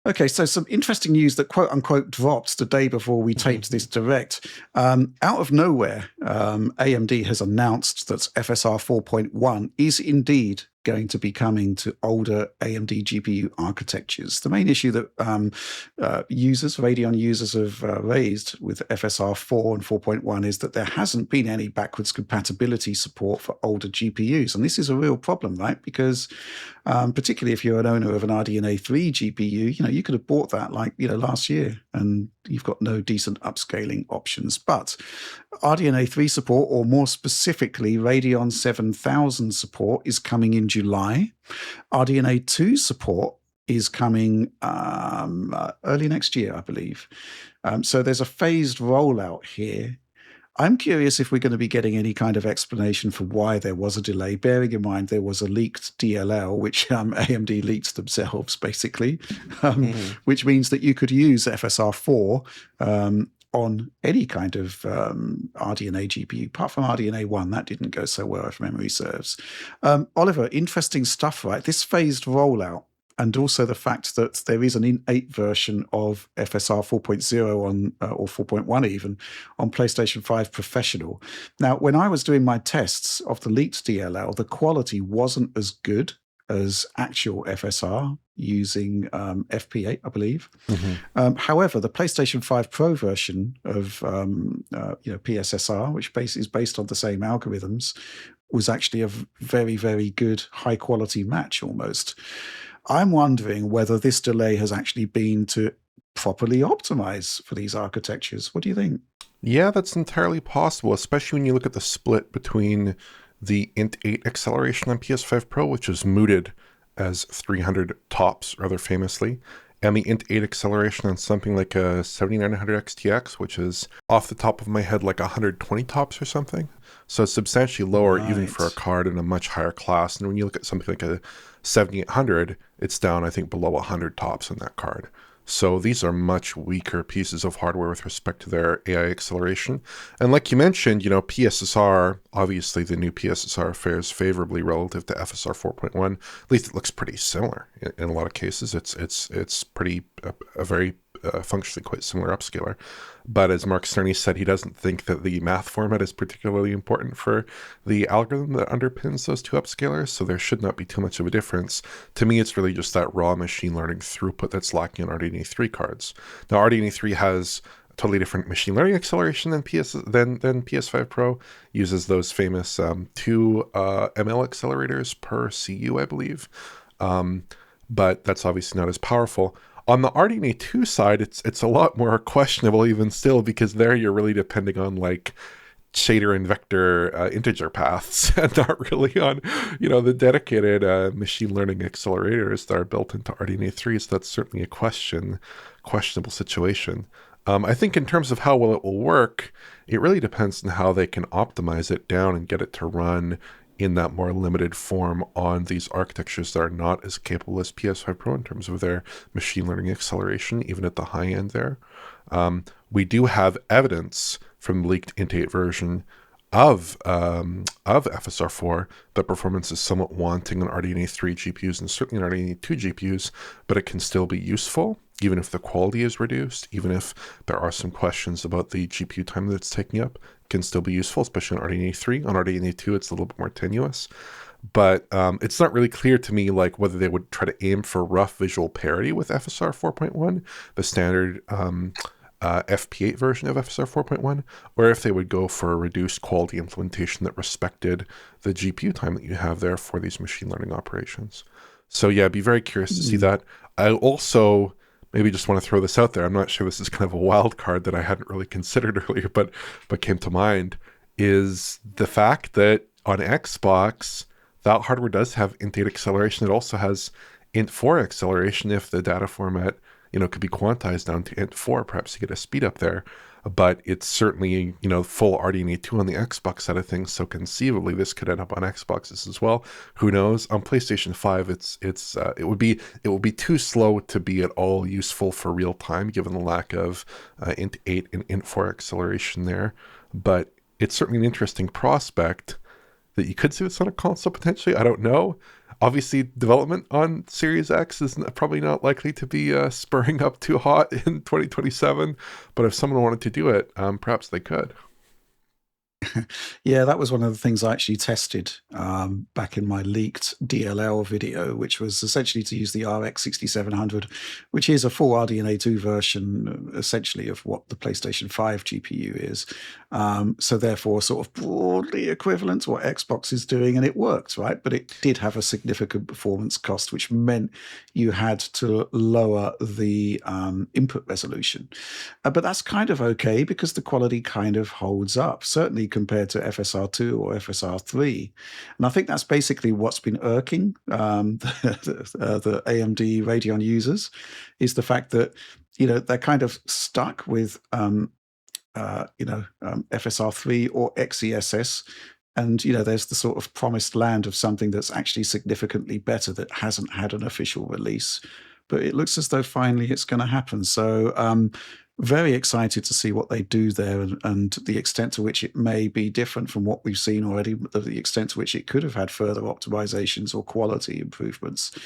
Okay, so some interesting news that quote unquote dropped the day before we taped this direct. Out of nowhere, AMD has announced that FSR 4.1 is indeed going to be coming to older AMD GPU architectures. The main issue that Radeon users have raised with FSR 4 and 4.1 is that there hasn't been any backwards compatibility support for older GPUs. And this is a real problem, right? Because particularly if you're an owner of an RDNA 3 GPU, you could have bought that last year and you've got no decent upscaling options. But RDNA 3 support, or more specifically, Radeon 7000 support is coming in July. RDNA 2 support is coming early next year, I believe. So there's a phased rollout here. I'm curious if we're going to be getting any kind of explanation for why there was a delay, bearing in mind there was a leaked DLL, which AMD leaked themselves, basically, which means that you could use FSR 4 on any kind of RDNA GPU, apart from RDNA 1. That didn't go so well, if memory serves. Oliver, interesting stuff, right? This phased rollout, and also the fact that there is an in-8 version of FSR 4.0 on, or 4.1 even, on PlayStation 5 Professional. Now, when I was doing my tests of the leaked DLL, the quality wasn't as good as actual FSR using FP8, I believe. However, the PlayStation 5 Pro version of PSSR, which is based on the same algorithms, was actually a very, very good high-quality match almost. I'm wondering whether this delay has actually been to properly optimize for these architectures. What do you think? Yeah, that's entirely possible, especially when you look at the split between the int8 acceleration on PS5 Pro, which is mooted as 300 tops, rather famously, and the int8 acceleration on something like a 7900 XTX, which is off the top of my head like 120 tops or something. So it's substantially lower, even for a card in a much higher class. And when you look at something like a 7800, it's down, I think, below 100 tops on that card. So these are much weaker pieces of hardware with respect to their AI acceleration. And like you mentioned, PSSR, obviously the new PSSR fares favorably relative to FSR 4.1. At least it looks pretty similar in a lot of cases. It's pretty a very functionally quite similar upscaler. But as Mark Cerny said, he doesn't think that the math format is particularly important for the algorithm that underpins those two upscalers, so there should not be too much of a difference. To me, it's really just that raw machine learning throughput that's lacking on RDNA 3 cards. Now, RDNA 3 has a totally different machine learning acceleration than PS5 Pro, uses those famous 2 ML accelerators per CU, I believe. But that's obviously not as powerful. On the RDNA 2 side, it's a lot more questionable even still, because there you're really depending on like shader and vector integer paths and not really on, the dedicated machine learning accelerators that are built into RDNA 3. So that's certainly a questionable situation. I think in terms of how well it will work, it really depends on how they can optimize it down and get it to run in that more limited form on these architectures that are not as capable as PS5 Pro in terms of their machine learning acceleration, even at the high end there. We do have evidence from the leaked int8 version of FSR 4 that performance is somewhat wanting on RDNA 3 GPUs and certainly on RDNA 2 GPUs, but it can still be useful, even if the quality is reduced, even if there are some questions about the GPU time that it's taking up. Can still be useful, especially on RDNA 3. On RDNA 2, it's a little bit more tenuous. But it's not really clear to me like whether they would try to aim for rough visual parity with FSR 4.1, the standard FP8 version of FSR 4.1, or if they would go for a reduced quality implementation that respected the GPU time that you have there for these machine learning operations. So yeah, I'd be very curious to see that. I also maybe just want to throw this out there. I'm not sure this is kind of a wild card that I hadn't really considered earlier, but came to mind, is the fact that on Xbox, that hardware does have int8 acceleration. It also has int4 acceleration if the data format, could be quantized down to int4, perhaps to get a speed up there. But it's certainly, full RDNA 2 on the Xbox side of things, so conceivably this could end up on Xboxes as well. Who knows? On PlayStation 5, it would be too slow to be at all useful for real time, given the lack of int8 and int4 acceleration there. But it's certainly an interesting prospect that you could see this on a console potentially. I don't know. Obviously, development on Series X is probably not likely to be spurring up too hot in 2027, but if someone wanted to do it, perhaps they could. Yeah, that was one of the things I actually tested back in my leaked DLL video, which was essentially to use the RX 6700, which is a full RDNA 2 version, essentially, of what the PlayStation 5 GPU is. So therefore, sort of broadly equivalent to what Xbox is doing, and it worked, right? But it did have a significant performance cost, which meant you had to lower the input resolution. But that's kind of okay because the quality kind of holds up, certainly compared to FSR 2 or FSR 3. And I think that's basically what's been irking the AMD Radeon users, is the fact that, they're kind of stuck with, FSR 3 or XESS. And, there's the sort of promised land of something that's actually significantly better that hasn't had an official release. But it looks as though finally it's going to happen. So very excited to see what they do there, and the extent to which it may be different from what we've seen already, the extent to which it could have had further optimizations or quality improvements.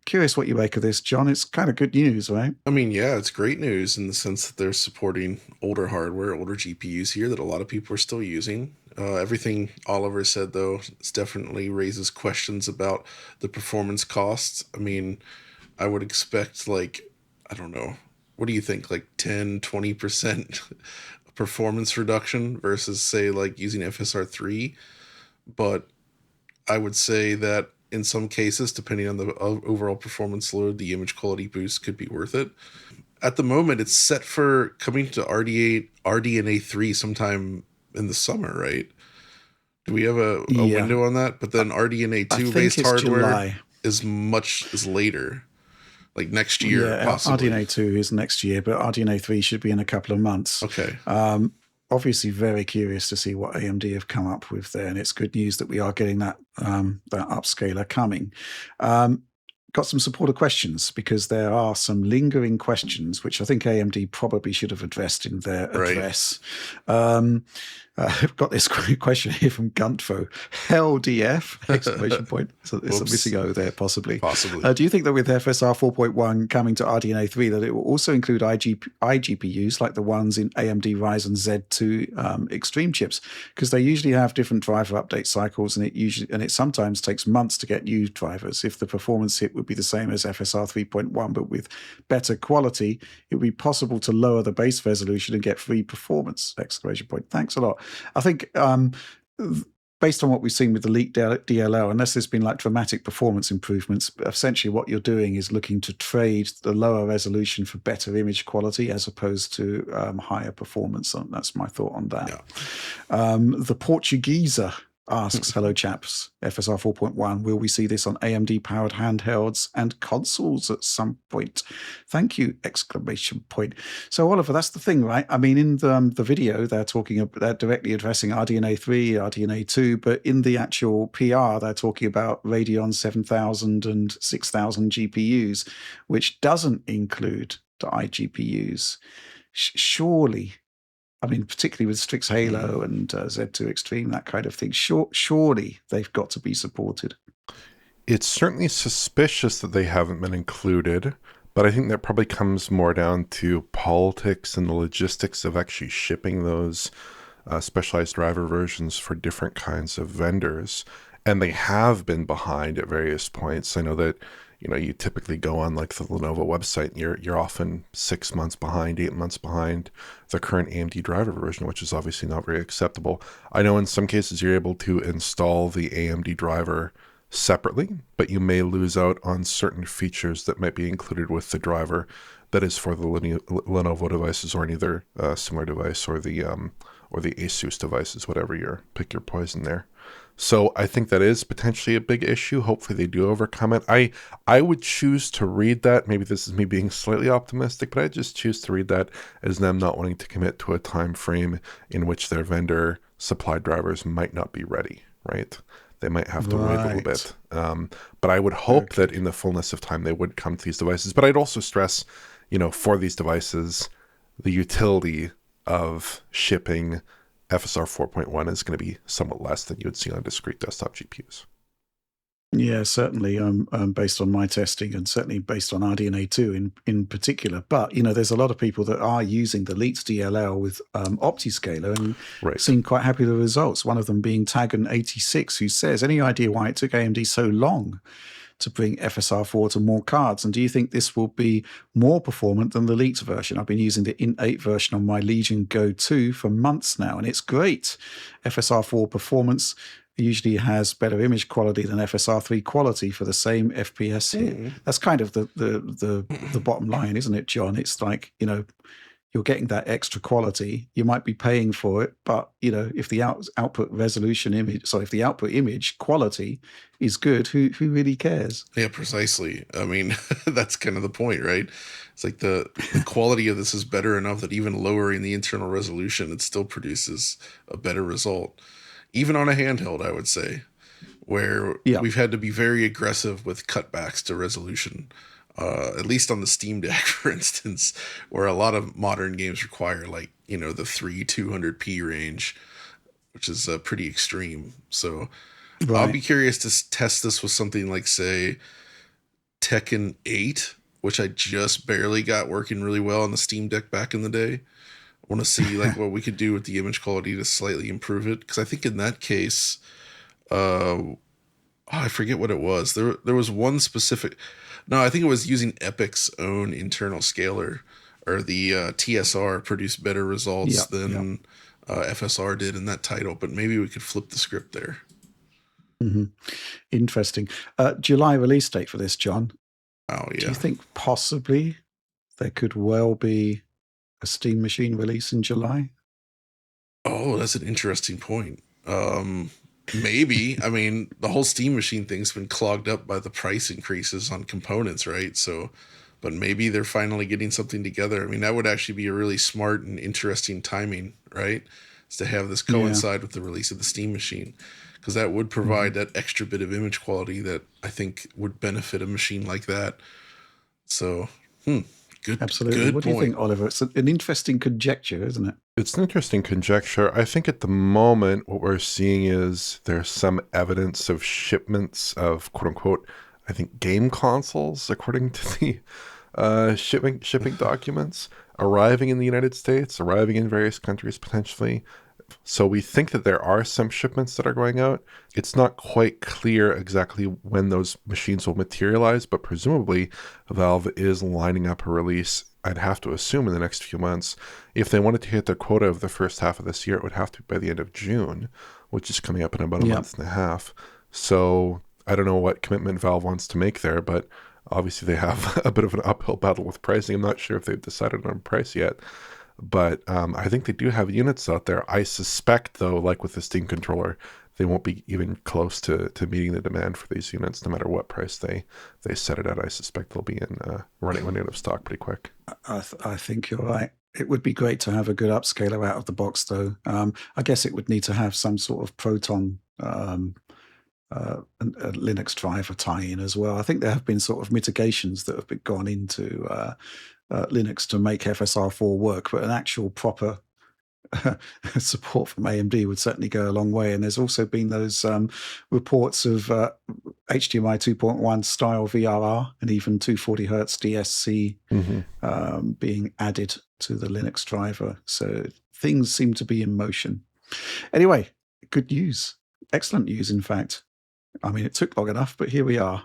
Curious what you make of this, John. It's kind of good news, right? I mean, yeah, it's great news in the sense that they're supporting older hardware, older GPUs here that a lot of people are still using. Everything Oliver said, though, definitely raises questions about the performance costs. I mean, I would expect, like, I don't know, what do you think, like 10, 20% performance reduction versus, say, like using FSR 3? But I would say that in some cases, depending on the overall performance load, the image quality boost could be worth it. At the moment, it's set for coming to RDNA 3 sometime in the summer, right? Do we have a Yeah, window on that? But then RDNA I 2 think based it's hardware July. is later, like next year, Yeah, possibly. RDNA 2 is next year, but RDNA 3 should be in a couple of months. Okay. Obviously, very curious to see what AMD have come up with there, and it's good news that we are getting that upscaler coming. Got some supporter questions because there are some lingering questions which I think AMD probably should have addressed in their Right. address. I've got this question here from Guntfo. Hell DF! Exclamation point. So there's a Whoops. missing O there, possibly. Possibly. Do you think that with FSR 4.1 coming to RDNA 3 that it will also include iGPUs like the ones in AMD Ryzen Z2 Extreme chips? Because they usually have different driver update cycles, and it sometimes takes months to get new drivers. If the performance hit would be the same as FSR 3.1 but with better quality, it would be possible to lower the base resolution and get free performance! Exclamation point. Thanks a lot. I think based on what we've seen with the leaked DLL, unless there's been like dramatic performance improvements, essentially what you're doing is looking to trade the lower resolution for better image quality as opposed to higher performance. That's my thought on that. Yeah. The Portugueser asks, hello chaps, FSR 4.1, will we see this on AMD powered handhelds and consoles at some point? Thank you! Exclamation point. So Oliver, that's the thing, right? I mean, in the video, they're directly addressing RDNA 3, RDNA 2, but in the actual PR, they're talking about Radeon 7000 and 6000 GPUs, which doesn't include the iGPUs. Surely, I mean, particularly with Strix Halo and Z2 Extreme, that kind of thing, surely they've got to be supported. It's certainly suspicious that they haven't been included, but I think that probably comes more down to politics and the logistics of actually shipping those specialized driver versions for different kinds of vendors. And they have been behind at various points. I know that you typically go on like the Lenovo website, and you're often 6 months behind, 8 months behind the current AMD driver version, which is obviously not very acceptable. I know in some cases you're able to install the AMD driver separately, but you may lose out on certain features that might be included with the driver that is for the Lenovo devices or any other similar device, or the Asus devices, whatever pick your poison there. So I think that is potentially a big issue. Hopefully they do overcome it. I would choose to read that. Maybe this is me being slightly optimistic, but I just choose to read that as them not wanting to commit to a time frame in which their vendor supplied drivers might not be ready, right? They might have to wait a little bit. But I would hope that in the fullness of time they would come to these devices. But I'd also stress, for these devices, the utility of shipping FSR 4.1 is going to be somewhat less than you would see on discrete desktop GPUs. Yeah, certainly, based on my testing and certainly based on RDNA 2 in particular. But, there's a lot of people that are using the Leaks DLL with OptiScaler and Right. seem quite happy with the results. One of them being Tagan86, who says, any idea why it took AMD so long to bring FSR 4 to more cards? And do you think this will be more performant than the leaked version? I've been using the Int 8 version on my Legion Go 2 for months now, and it's great. FSR 4 performance usually has better image quality than FSR 3 quality for the same FPS here. That's kind of the bottom line, isn't it, John? It's like, you're getting that extra quality. You might be paying for it, but if the output resolution image, if the output image quality is good, who really cares? Yeah, precisely. I mean, that's kind of the point, right? It's like the quality of this is better enough that even lowering the internal resolution, it still produces a better result. Even on a handheld, I would say, where we've had to be very aggressive with cutbacks to resolution. At least on the Steam Deck, for instance, where a lot of modern games require the 200p range, which is pretty extreme. So I'll be curious to test this with something like, say, Tekken 8, which I just barely got working really well on the Steam Deck back in the day. I want to see what we could do with the image quality to slightly improve it, because I think in that case, I forget what it was. There was one specific. No, I think it was using Epic's own internal scaler, or the TSR produced better results than FSR did in that title. But maybe we could flip the script there. Mm-hmm. Interesting. July release date for this, John. Oh yeah. Do you think possibly there could well be a Steam Machine release in July? Oh, that's an interesting point. Maybe. I mean, the whole Steam Machine thing's been clogged up by the price increases on components, right? So, but maybe they're finally getting something together. I mean, that would actually be a really smart and interesting timing, right? Is to have this coincide with the release of the Steam Machine, because that would provide that extra bit of image quality that I think would benefit a machine like that. So, good. Absolutely. Good what point. Do you think, Oliver? It's an interesting conjecture, isn't it? It's an interesting conjecture. I think at the moment what we're seeing is there's some evidence of shipments of quote unquote, I think, game consoles, according to the shipping documents, arriving in the United States, arriving in various countries potentially. So we think that there are some shipments that are going out. It's not quite clear exactly when those machines will materialize, but presumably Valve is lining up a release, I'd have to assume, in the next few months. If they wanted to hit their quota of the first half of this year, it would have to be by the end of June, which is coming up in about a month and a half. So I don't know what commitment Valve wants to make there, but obviously they have a bit of an uphill battle with pricing. I'm not sure if they've decided on price yet. But I think they do have units out there. I suspect, though, like with the Steam controller, they won't be even close to meeting the demand for these units, no matter what price they set it at. I suspect they'll be running out of stock pretty quick. I think you're right. It would be great to have a good upscaler out of the box, though. I guess it would need to have some sort of Proton a Linux driver tie-in as well. I think there have been sort of mitigations that have gone into Linux to make FSR 4 work, but an actual proper support from AMD would certainly go a long way. And there's also been those reports of HDMI 2.1 style VRR and even 240 hertz DSC being added to the Linux driver. So things seem to be in motion. Anyway, good news. Excellent news, in fact. I mean, it took long enough, but here we are.